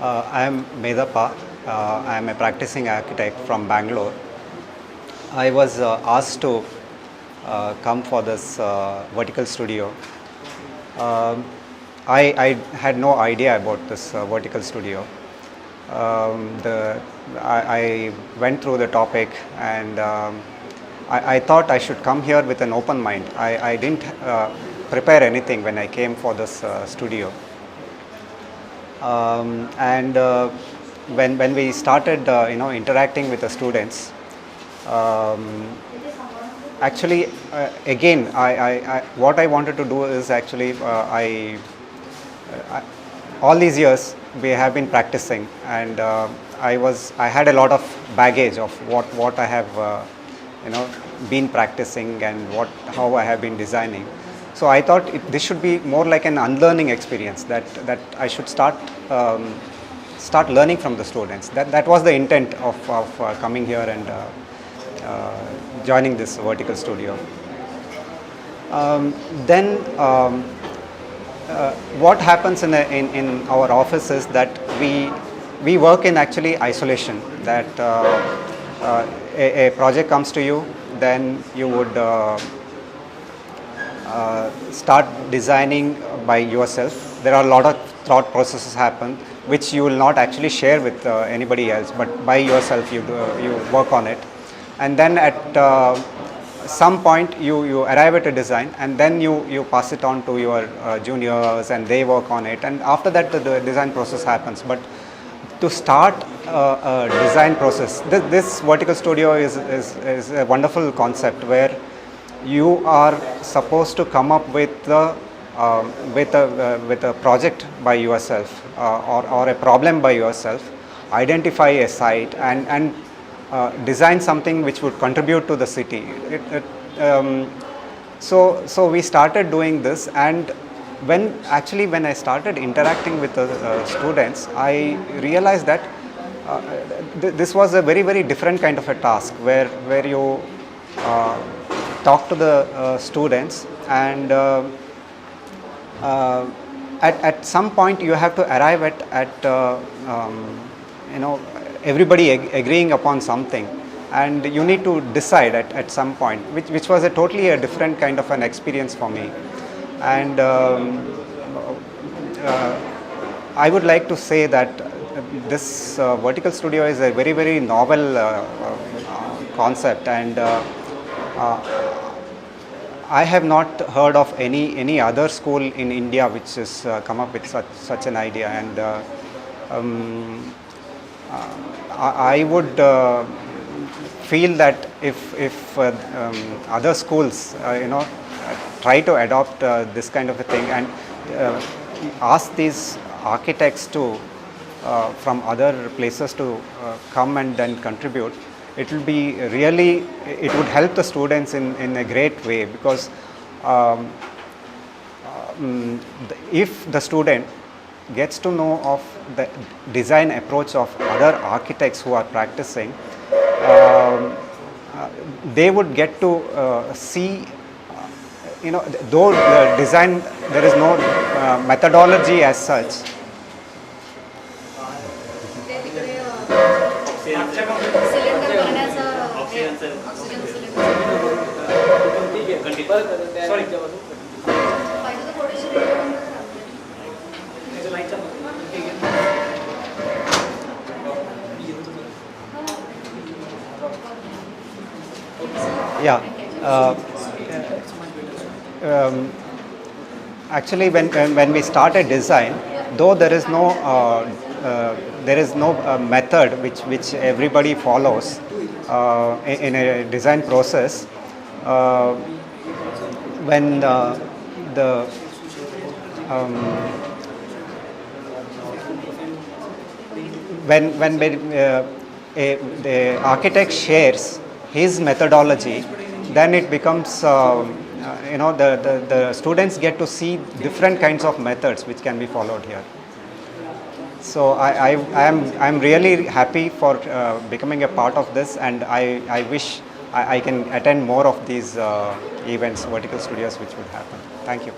I am Medappa. I am a practicing architect from Bangalore. I was asked to come for this vertical studio. Um, I had no idea about this vertical studio. I went through the topic and I thought I should come here with an open mind. I didn't prepare anything when I came for this studio. And when we started interacting with the students, um, actually again what I wanted to do is actually I all these years we have been practicing, and I had a lot of baggage of what I have been practicing and how I have been designing. So I thought this should be more like an unlearning experience, that I should start learning from the students. That was the intent of coming here and joining this vertical studio. Then what happens in our office is that we work in actually isolation. That a project comes to you, then you would start designing by yourself. There are a lot of thought processes happen which you will not actually share with anybody else, but by yourself you work on it, and then at some point you arrive at a design, and then you pass it on to your juniors and they work on it, and after that the design process happens. But to start a design process, this vertical studio is a wonderful concept where you are supposed to come up with a project by yourself, or a problem by yourself, identify a site and design something which would contribute to the city. So we started doing this, and when I started interacting with the students, I realized that this was a very different kind of a task, where you talk to the students, and at some point you have to arrive at everybody agreeing upon something, and you need to decide at some point, which was a totally different kind of an experience for me. And I would like to say that this vertical studio is a very novel concept, and I have not heard of any other school in India which has come up with such an idea. And I would feel that if other schools try to adopt this kind of a thing, and ask these architects to from other places to come and then contribute, it will be it would help the students in a great way, because if the student gets to know of the design approach of other architects who are practicing, they would get to see, though the design, there is no methodology as such. Yeah. Actually, when we started design, though there is no method which everybody follows in a design process. When the architect shares his methodology, then it becomes the students get to see different kinds of methods which can be followed here. So I'm really happy for becoming a part of this, and I wish I can attend more of these events, vertical studios, which would happen. Thank you.